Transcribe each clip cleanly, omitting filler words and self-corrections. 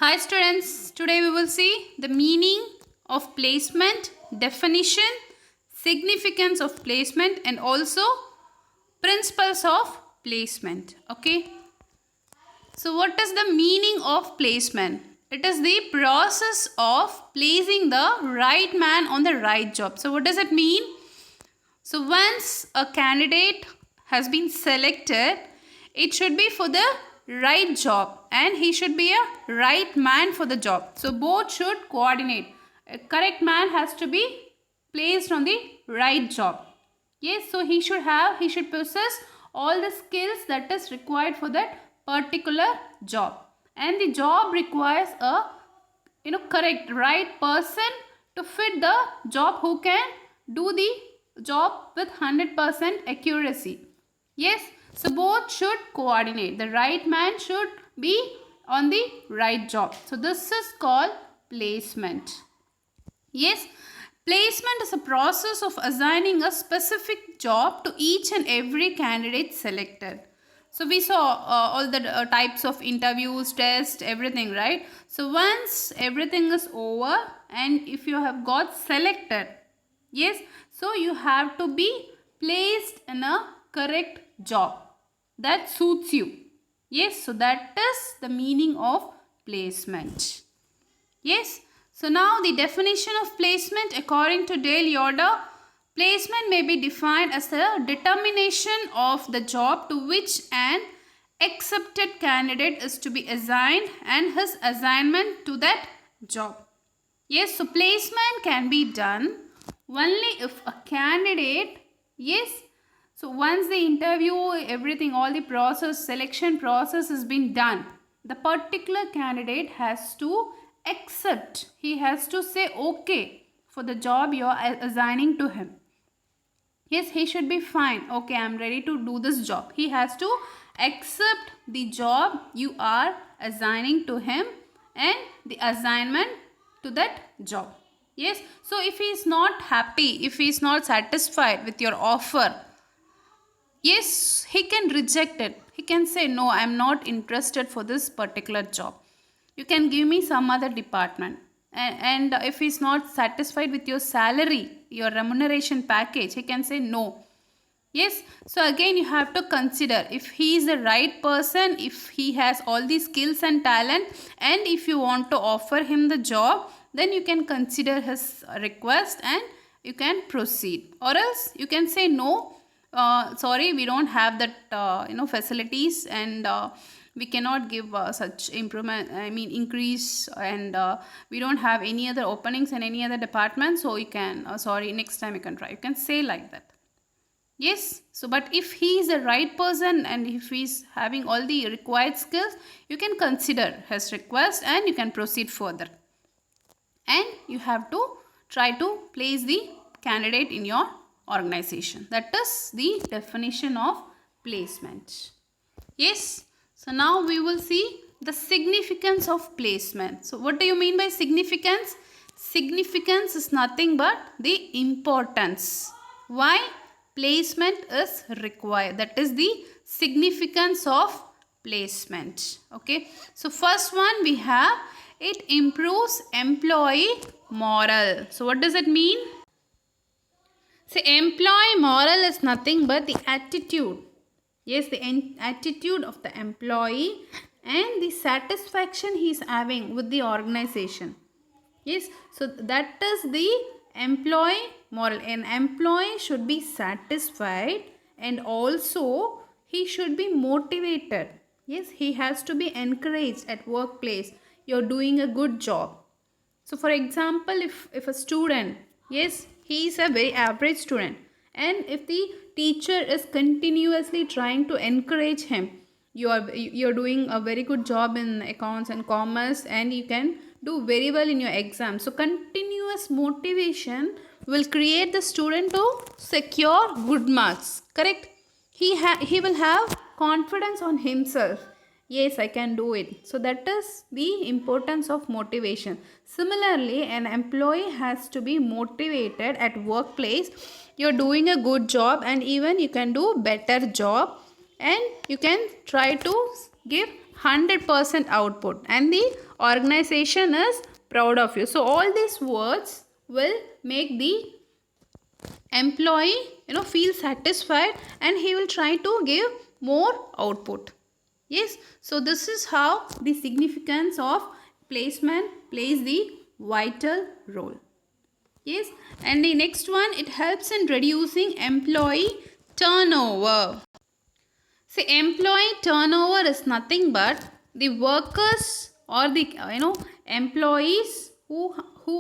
Hi students, today we will see the meaning of placement, definition, significance of placement and also principles of placement. Okay. So what is the meaning of placement? It is the process of placing the right man on the right job. So what does it mean? So once a candidate has been selected, it should be for the right job and he should be a right man for the job. So both should coordinate. A correct man has to be placed on the right job. Yes, so he should possess all the skills that is required for that particular job. And the job requires a correct right person to fit the job who can do the job with 100% accuracy. Yes, so both should coordinate. The right man should be on the right job. So this is called placement. Yes, placement is a process of assigning a specific job to each and every candidate selected. So we saw all the types of interviews, tests, everything, right? So once everything is over and if you have got selected, yes, so you have to be placed in a correct job that suits you. Yes, so that is the meaning of placement. Yes, so now the definition of placement according to Dale Yoder. Placement may be defined as the determination of the job to which an accepted candidate is to be assigned and his assignment to that job. Yes, so placement can be done only if a candidate, yes, so once the interview, everything, all the process, selection process has been done, the particular candidate has to accept, he has to say okay for the job you are assigning to him. Yes, he should be fine. Okay, I am ready to do this job. He has to accept the job you are assigning to him and the assignment to that job. Yes, so if he is not happy, if he is not satisfied with your offer, yes, he can reject it. He can say, no, I am not interested for this particular job. You can give me some other department. And if he's not satisfied with your salary, your remuneration package, he can say no. Yes, so again you have to consider if he is the right person, if he has all the skills and talent, and if you want to offer him the job, then you can consider his request and you can proceed. Or else you can say no, sorry, we don't have that facilities and we cannot give such increase and we don't have any other openings in any other department, so you can sorry, next time you can try, you can say like that. Yes, so but if he is the right person and if he is having all the required skills, you can consider his request and you can proceed further, and you have to try to place the candidate in your organization. That is the definition of placement. Yes, so now we will see the significance of placement. So what do you mean by significance? Significance is nothing but the importance. Why placement is required. That is the significance of placement. Okay. So first one we have, it improves employee morale. So what does it mean? So employee morale is nothing but the attitude. Yes, the attitude of the employee and the satisfaction he is having with the organization. Yes, so that is the employee morale. An employee should be satisfied and also he should be motivated. Yes, he has to be encouraged at workplace. You're doing a good job. So for example, if a student, yes, he is a very average student, and if the teacher is continuously trying to encourage him, you're doing a very good job in accounts and commerce and you can do very well in your exam. So continuous motivation will create the student to secure good marks. Correct? He will have confidence on himself. Yes, I can do it. So that is the importance of motivation. Similarly, an employee has to be motivated at workplace. You're doing a good job and even you can do better job and you can try to give 100% output and the organization is proud of you. So all these words will make the employee feel satisfied and he will try to give more output. Yes, so this is how the significance of placement plays the vital role. Yes, and the next one, it helps in reducing employee turnover. See, employee turnover is nothing but the workers or the employees who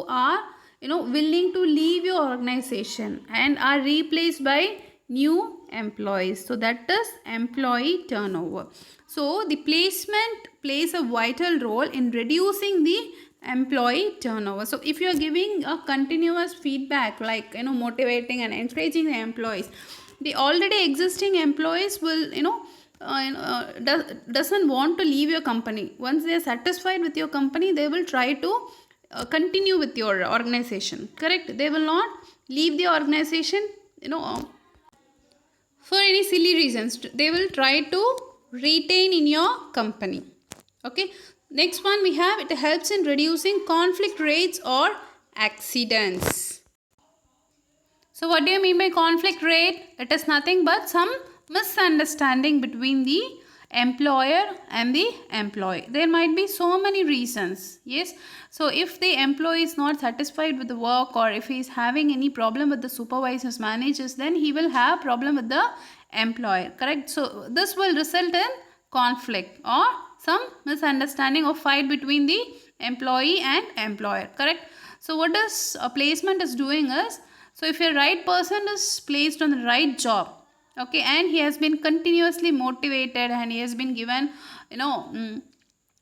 are willing to leave your organization and are replaced by new employees. So that is employee turnover. So the placement plays a vital role in reducing the employee turnover. So if you are giving a continuous feedback, like motivating and encouraging the employees, the already existing employees will doesn't want to leave your company. Once they are satisfied with your company, they will try to continue with your organization. Correct? They will not leave the organization for any silly reasons. They will try to retain in your company. Okay, next one we have, it helps in reducing conflict rates or accidents. So what do you mean by conflict rate? It is nothing but some misunderstanding between the employer and the employee. There might be so many reasons. Yes, so if the employee is not satisfied with the work, or if he is having any problem with the supervisors, managers, then he will have problem with the employer. Correct? So this will result in conflict or some misunderstanding or fight between the employee and employer. Correct? So what does a placement is doing is, so if a right person is placed on the right job, okay, and he has been continuously motivated and he has been given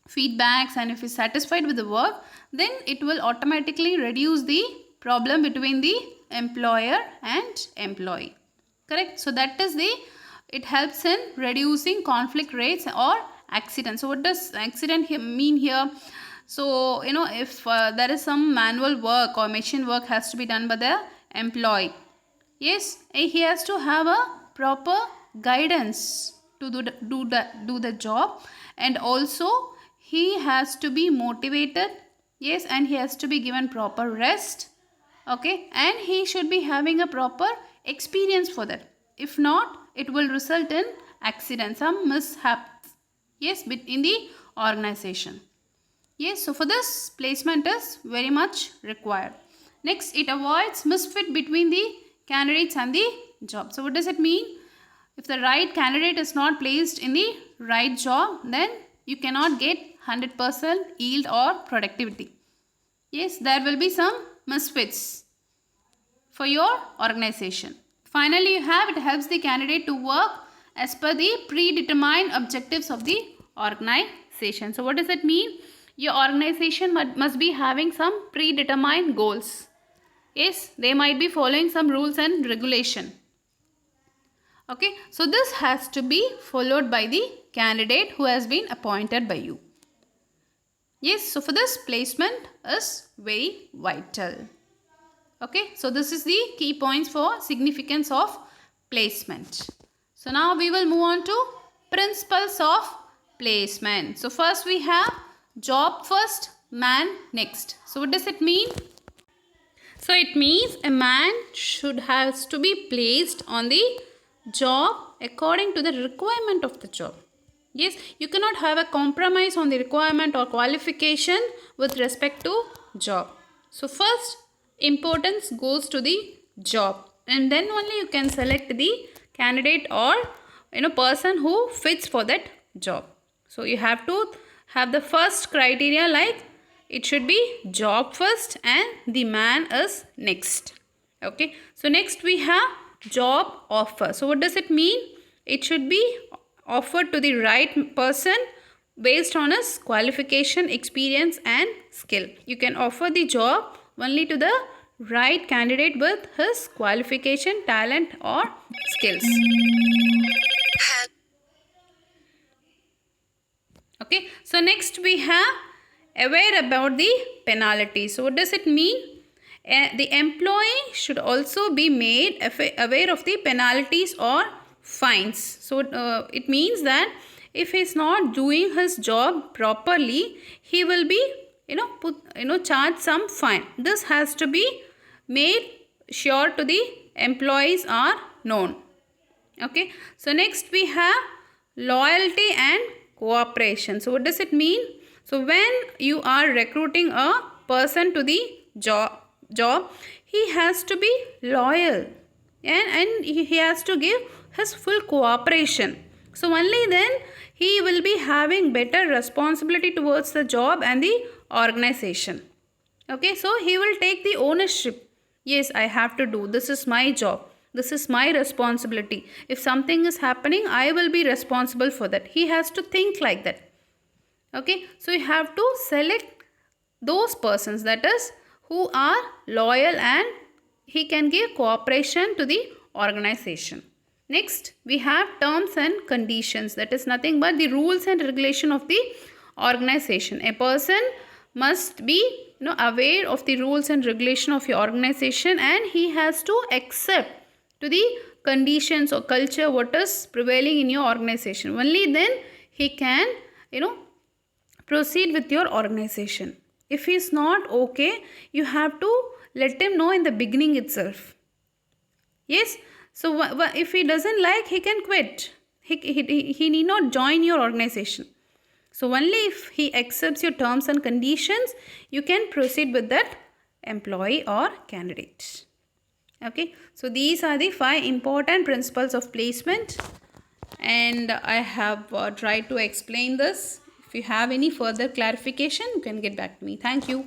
feedbacks, and if he is satisfied with the work, then it will automatically reduce the problem between the employer and employee. Correct? So that is it helps in reducing conflict rates or accidents. So what does accident mean here? So if there is some manual work or machine work has to be done by the employee, yes, he has to have a proper guidance to do the job, and also he has to be motivated. Yes, and he has to be given proper rest. Okay, and he should be having a proper experience for that. If not, it will result in accidents, some mishaps. Yes, in the organization. Yes, so for this, placement is very much required. Next, it avoids misfit between the candidates and the job. So what does it mean? If the right candidate is not placed in the right job, then you cannot get 100% yield or productivity. Yes, there will be some misfits for your organization. Finally, you have, it helps the candidate to work as per the predetermined objectives of the organization. So what does it mean? Your organization must be having some predetermined goals. Yes, they might be following some rules and regulation. Okay, so this has to be followed by the candidate who has been appointed by you. Yes, so for this, placement is very vital. Okay, so this is the key points for significance of placement. So now we will move on to principles of placement. So first we have job first, man next. So what does it mean? So it means a man has to be placed on the job according to the requirement of the job. Yes, you cannot have a compromise on the requirement or qualification with respect to job. So first importance goes to the job, and then only you can select the candidate or person who fits for that job. So you have to have the first criteria, like it should be job first and the man is next. Okay, so next we have job offer. So what does it mean? It should be offered to the right person based on his qualification, experience and skill. You can offer the job only to the right candidate with his qualification, talent or skills. Okay, so next we have aware about the penalty. So what does it mean? The employee should also be made aware of the penalties or fines. So it means that if he's not doing his job properly, he will be, charge some fine. This has to be made sure to the employees are known. Okay, so next we have loyalty and cooperation. So what does it mean? So when you are recruiting a person to the job, he has to be loyal, and he has to give his full cooperation. So only then he will be having better responsibility towards the job and the organization. Okay, so he will take the ownership. Yes, I have to do. This is my job. This is my responsibility. If something is happening, I will be responsible for that. He has to think like that. Okay, so you have to select those persons, that is, who are loyal and he can give cooperation to the organization. Next, we have terms and conditions. That is nothing but the rules and regulation of the organization. A person must be aware of the rules and regulation of your organization, and he has to accept to the conditions or culture what is prevailing in your organization. Only then he can proceed with your organization. If he is not okay, you have to let him know in the beginning itself. Yes, so if he doesn't like, he can quit. He need not join your organization. So only if he accepts your terms and conditions, you can proceed with that employee or candidate. Okay, so these are the 5 important principles of placement, and I have tried to explain this. If you have any further clarification, you can get back to me. Thank you.